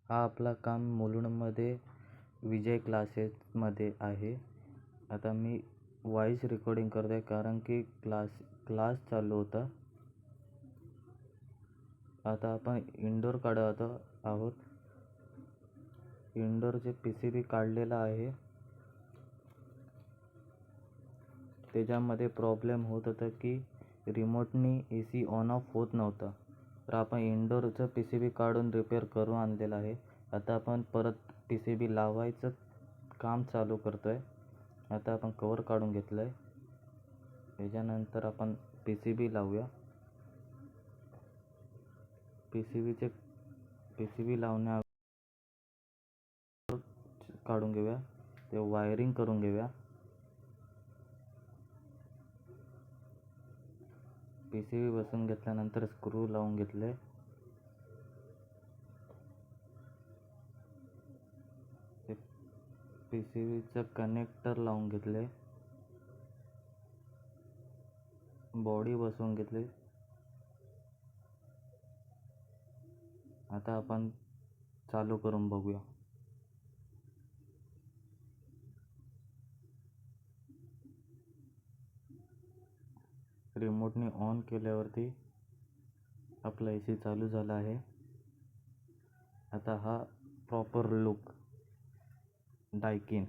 हा आपला काम मुलुंडमध्ये विजय क्लासेसमध्ये आहे. आता मी व्हॉइस रेकॉर्डिंग करतो आहे कारण की क्लास चालू होता. आता आपण इंडोर काढत आहोत. इंडोरचे PCB काढलेला आहे. त्याच्यामध्ये प्रॉब्लेम होत होता की रिमोटनी AC ऑन ऑफ होत नव्हता. तर आपण इंडोरचं PCB काढून रिपेअर करून आणलेलं आहे. आता आपण परत PCB लावायचं काम चालू करतो आहे. आता आपण कवर काढून घेतलं आहे. त्याच्यानंतर आपण PCB लावूया. PCB लावण्या काढून घेऊया. ते वायरिंग करून घेऊया. PCB बसवून घेतल्यानंतर स्क्रू लावून घेतले. PCBचं कनेक्टर लावून घेतले. बॉडी बसवून घेतली. आता आपण चालू करून बघूया. रिमोटने ऑन केल्यावरती आपला AC चालू झाला आहे. आता हा प्रॉपर लुक डायकिन